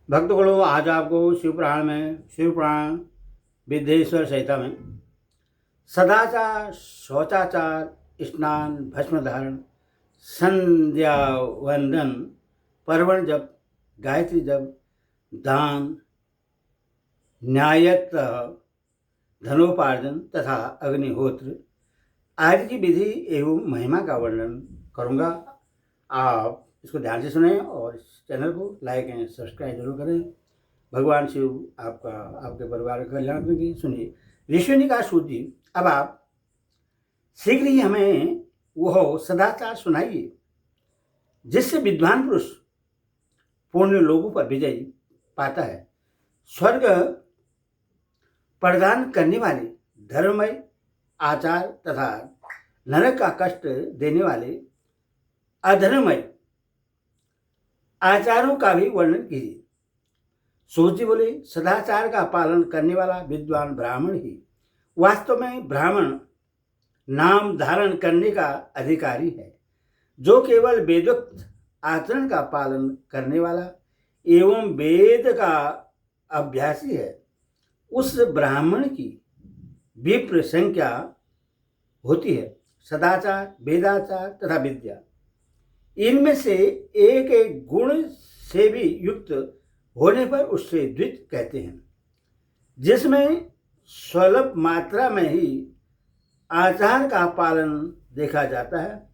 भक्तगणों, आज आपको शिवपुराण में शिवपुराण विद्येश्वर संहिता में सदाचार, शौचाचार, स्नान, भस्म धारण, संध्या वंदन, पर्वण जप, गायत्री जप, दान, न्यायतः धनोपार्जन तथा अग्निहोत्र आदि की विधि एवं महिमा का वर्णन करूँगा। आप इसको ध्यान से सुनें और इस चैनल को लाइक एंड सब्सक्राइब जरूर करें। भगवान शिव आपके परिवार का कल्याण करेंगे। सुनिए ऋषि ने कहा, सूत जी, अब आप शीघ्र ही हमें वह सदाचार सुनाइए जिससे विद्वान पुरुष पूर्ण लोगों पर विजय पाता है। स्वर्ग प्रदान करने वाले धर्ममय आचार तथा नरक का कष्ट देने वाले अधर्ममय आचारों का भी वर्णन कीजिए। सूत जी बोले, सदाचार का पालन करने वाला विद्वान ब्राह्मण ही वास्तव में ब्राह्मण नाम धारण करने का अधिकारी है। जो केवल वेदोक्त आचरण का पालन करने वाला एवं वेद का अभ्यासी है, उस ब्राह्मण की विप्र संख्या होती है। सदाचार, वेदाचार तथा विद्या, इनमें से एक एक गुण से भी युक्त होने पर उससे द्विज कहते हैं। जिसमें स्वल्प मात्रा में ही आचार का पालन देखा जाता है,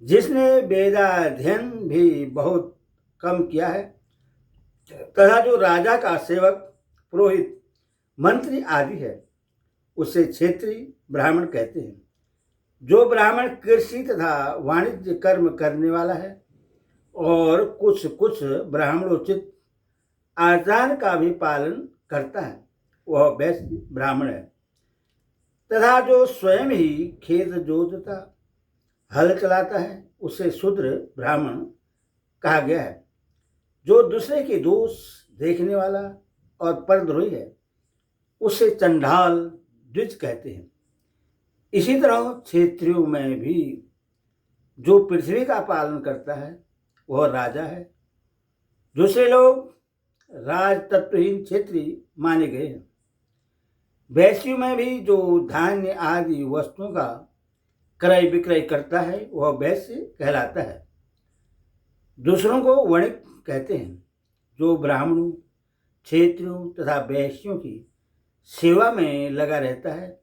जिसने वेदाध्ययन भी बहुत कम किया है तथा जो राजा का सेवक, पुरोहित, मंत्री आदि है, उसे क्षेत्रीय ब्राह्मण कहते हैं। जो ब्राह्मण कृषि तथा वाणिज्य कर्म करने वाला है और कुछ कुछ ब्राह्मणोचित आचार का भी पालन करता है, वह वैश्य ब्राह्मण है। तथा जो स्वयं ही खेत जोतता, हल चलाता है, उसे शूद्र ब्राह्मण कहा गया है। जो दूसरे के दोष देखने वाला और परद्रोही है, उसे चंडाल द्विज कहते हैं। इसी तरह क्षेत्रियों में भी जो पृथ्वी का पालन करता है, वह राजा है। दूसरे लोग राजतत्वहीन क्षेत्रीय माने गए हैं। वैश्यों में भी जो धान्य आदि वस्तुओं का क्रय विक्रय करता है, वह वैश्य कहलाता है। दूसरों को वणिक कहते हैं। जो ब्राह्मणों, क्षेत्रियों तथा वैश्यों की सेवा में लगा रहता है,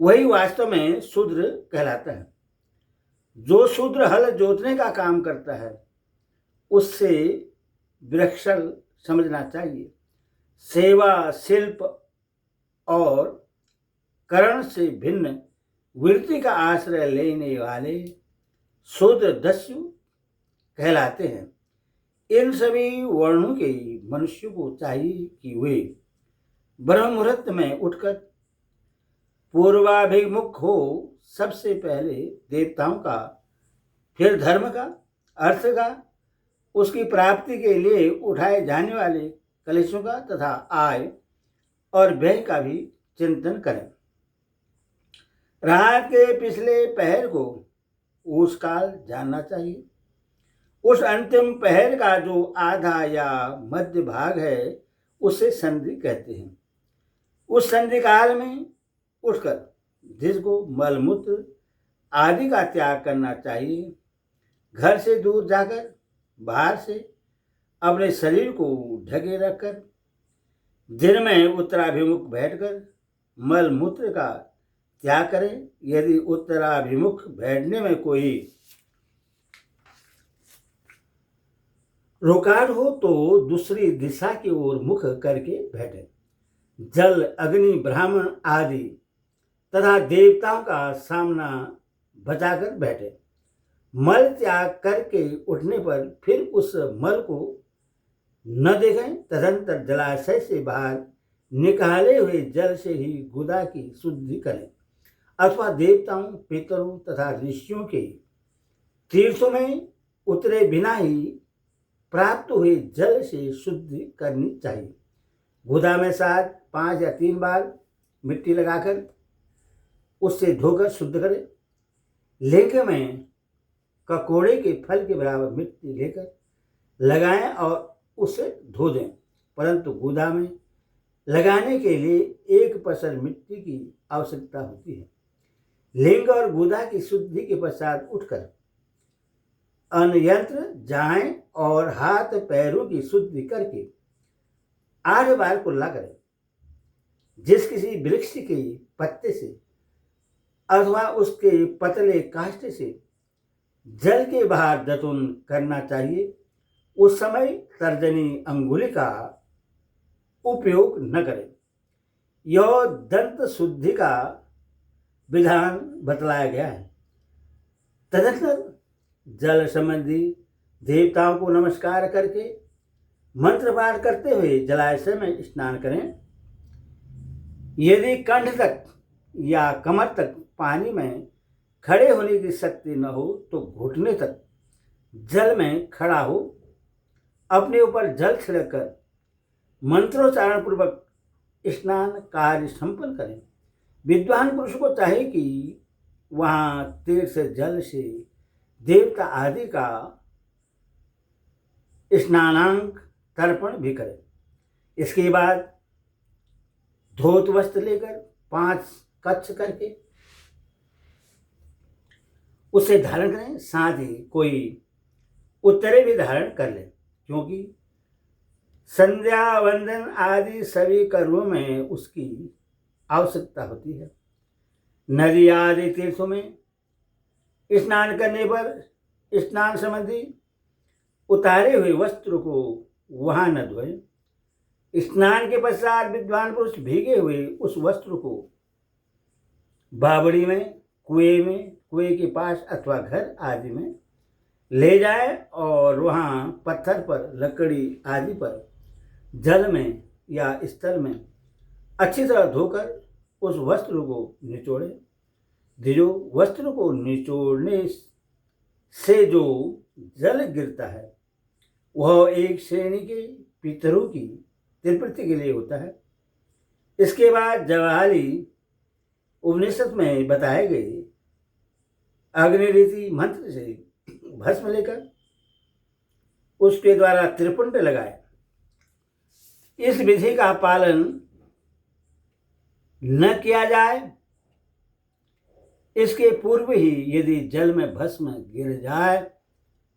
वही वास्तव में शूद्र कहलाता है। जो शूद्र हल जोतने का काम करता है, उससे विलक्षण समझना चाहिए। सेवा, शिल्प और करण से भिन्न वृत्ति का आश्रय लेने वाले शूद्र दस्यु कहलाते हैं। इन सभी वर्णों के मनुष्य को चाहिए कि वे ब्रह्म मुहूर्त में उठकर पूर्वाभिमुख हो सबसे पहले देवताओं का, फिर धर्म का, अर्थ का, उसकी प्राप्ति के लिए उठाए जाने वाले कलेशों का तथा आय और व्यय का भी चिंतन करें। रात के पिछले पहर को उस काल जानना चाहिए। उस अंतिम पहर का जो आधा या मध्य भाग है, उसे संधि कहते हैं। उस संधि काल में उठकर जिस को मलमूत्र आदि का त्याग करना चाहिए। घर से दूर जाकर बाहर से अपने शरीर को ढके रखकर दिन में उत्तराभिमुख बैठकर मलमूत्र का त्याग करें। यदि उत्तराभिमुख बैठने में कोई रुकावट हो तो दूसरी दिशा की ओर मुख करके बैठे। जल, अग्नि, ब्राह्मण आदि तथा देवताओं का सामना बचाकर बैठे। मल त्याग करके उठने पर फिर उस मल को न देखें। तदंतर जलाशय से बाहर निकाले हुए जल से ही गुदा की शुद्धि करें अथवा देवताओं, पितरों तथा ऋषियों के तीर्थों में उतरे बिना ही प्राप्त हुए जल से शुद्धि करनी चाहिए। गुदा में साथ 5 या 3 बार मिट्टी लगाकर उससे धोकर शुद्ध करें। लेके में ककोड़े के फल के बराबर मिट्टी लेकर लगाएं और उसे धो दें, परंतु गुदा में लगाने के लिए एक पसर मिट्टी की आवश्यकता होती है। लिंग और गुदा की शुद्धि के पश्चात उठकर अन्यंत्र जाएं और हाथ पैरों की शुद्धि करके 8 बार कुल्ला करें। जिस किसी वृक्ष के पत्ते से अथवा उसके पतले काष्ठ से जल के बाहर दतुन करना चाहिए, उस समय तर्जनी अंगुली का उपयोग न करें। यह दंत शुद्धि का विधान बतलाया गया है। तदनंतर जल संबंधी देवताओं को नमस्कार करके मंत्र पाठ करते हुए जलाशय में स्नान करें। यदि कंठ तक या कमर तक पानी में खड़े होने की शक्ति न हो तो घुटने तक जल में खड़ा हो अपने ऊपर जल छिड़ककर मंत्रोच्चारण पूर्वक स्नान कार्य संपन्न करें। विद्वान पुरुष को चाहिए कि वहाँ तीर्थ जल से देवता आदि का स्नानांग तर्पण भी करें। इसके बाद धोत वस्त्र लेकर 5 कच्छ करके उसे धारण करें। साथ ही कोई उत्तरे भी धारण कर लें, क्योंकि संध्या वंदन आदि सभी कर्मों में उसकी आवश्यकता होती है। नदी आदि तीर्थों में स्नान करने पर स्नान संबंधी उतारे हुए वस्त्र को वहां न धोएं। स्नान के पश्चात विद्वान पुरुष भीगे हुए उस वस्त्र को बावड़ी में, कुएं के पास अथवा घर आदि में ले जाए और वहां पत्थर पर, लकड़ी आदि पर, जल में या स्थल में अच्छी तरह धोकर उस वस्त्र को निचोड़े। जो वस्त्र को निचोड़ने से जो जल गिरता है वह एक श्रेणी के पितरों की तृप्ति के लिए होता है। इसके बाद जवाहरी उपनिषद में बताए गए अग्निरीति मंत्र से भस्म लेकर उसके द्वारा त्रिपुंड लगाए। इस विधि का पालन न किया जाए, इसके पूर्व ही यदि जल में भस्म गिर जाए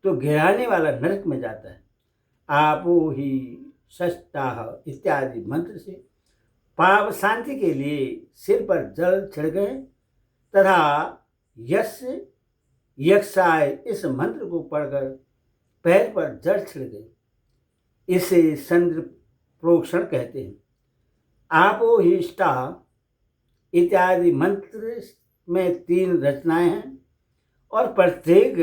तो गिराने वाला नरक में जाता है। आपो ही सष्टाह इत्यादि मंत्र से पाप शांति के लिए सिर पर जल छिड़के तथा यस्य यक्षाय इस मंत्र को पढ़कर पैर पर जल छिड़के। इसे चंद्र प्रोक्षण कहते हैं। आपो ही स्टाह इत्यादि मंत्र में 3 रचनाएं हैं और प्रत्येक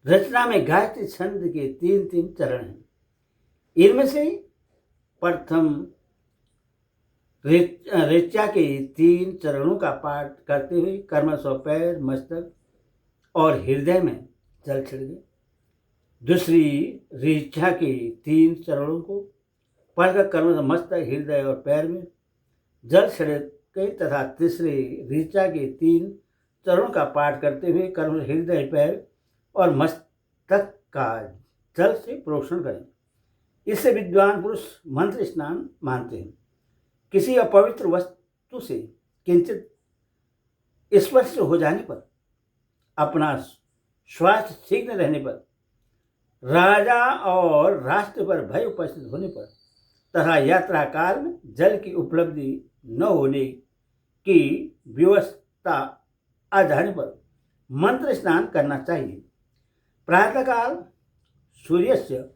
रचना में गायत्री छंद के 3-3 चरण हैं। इनमें से प्रथम ऋचा के 3 चरणों का पाठ करते हुए कर्मशः पैर, मस्तक और हृदय में जल छिड़के। दूसरी ऋचा के 3 चरणों को पढ़कर कर्मशः मस्तक, हृदय और पैर में जल छिड़के तथा तीसरे ऋचा के 3 चरणों का पाठ करते हुए कर्मशः हृदय, पैर और मस्तक का जल से प्रोक्षण करें। इससे विद्वान पुरुष मंत्र स्नान मानते हैं। किसी अपवित्र वस्तु से किंचित स्पर्श हो जाने पर, अपना स्वास्थ्य ठीक न रहने पर, राजा और राष्ट्र पर भय उपस्थित होने पर तथा यात्रा काल में जल की उपलब्धि न होने की व्यवस्था आ जाने पर मंत्र स्नान करना चाहिए। प्रातःकाल सूर्यस्य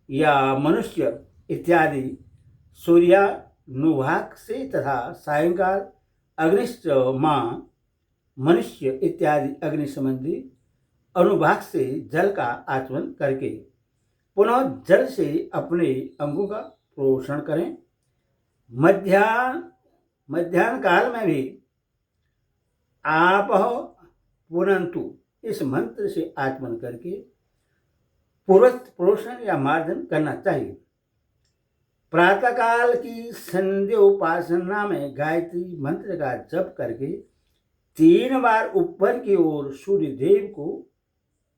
या मनुष्य इत्यादि सूर्यानुभाग से तथा सायंकाल अग्निश्च माँ मनुष्य इत्यादि अग्नि संबंधी अनुभाग से जल का आचमन करके पुनः जल से अपने अंगों का प्रोक्षण करें। मध्याह्न काल में भी आपः पुनन्तु इस मंत्र से आचमन करके पुरस्त प्रोषण या मार्जन करना चाहिए। प्रातःकाल की संध्या उपासना में गायत्री मंत्र का जप करके 3 बार ऊपर की ओर सूर्य देव को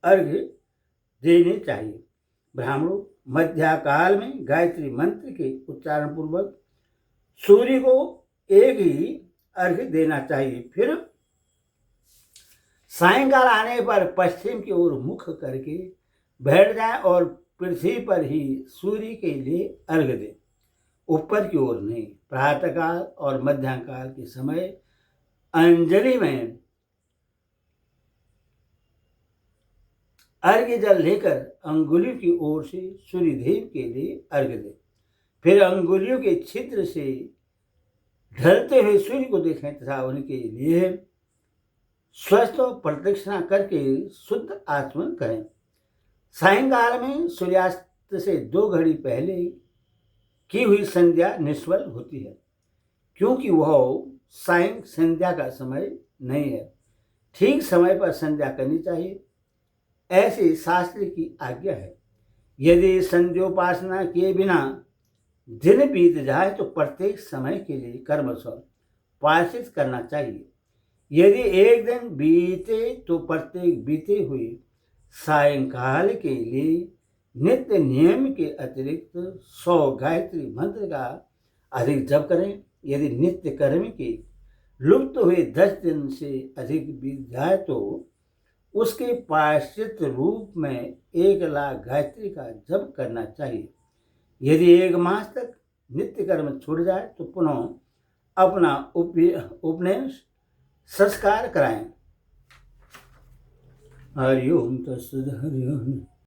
अर्घ्य देने चाहिए। ब्राह्मणों, मध्याकाल में गायत्री मंत्र के उच्चारण पूर्वक सूर्य को एक ही अर्घ्य देना चाहिए। फिर सायंकाल आने पर पश्चिम की ओर मुख करके बैठ जाएं और पृथ्वी पर ही सूर्य के लिए अर्घ्य दें, ऊपर की ओर नहीं। प्रातःकाल और मध्याकाल के समय अंजलि में अर्घ्य जल लेकर अंगुलियों की ओर से सूर्यदेव के लिए अर्घ्य दें। फिर अंगुलियों के छिद्र से ढलते हुए सूर्य को देखें तथा उनके लिए स्वस्थ प्रदक्षिणा करके शुद्ध आचमन करें। सायंकाल में सूर्यास्त से 2 घड़ी पहले की हुई संध्या निष्फल होती है, क्योंकि वह सायं संध्या का समय नहीं है। ठीक समय पर संध्या करनी चाहिए, ऐसी शास्त्र की आज्ञा है। यदि संध्योपासना किए बिना दिन बीत जाए तो प्रत्येक समय के लिए कर्मशः प्रायश्चित करना चाहिए। यदि एक दिन बीते तो प्रत्येक बीते हुए सायंकाल के लिए नित्य नियम के अतिरिक्त 100 गायत्री मंत्र का अधिक जप करें। यदि नित्य कर्म के लुप्त हुए 10 दिन से अधिक बीत जाए तो उसके प्रायश्चित रूप में 1,00,000 गायत्री का जप करना चाहिए। यदि 1 मास तक नित्य कर्म छूट जाए तो पुनः अपना उपनयन संस्कार कराएं। हरि ओम तत्सत्। हरि ओम।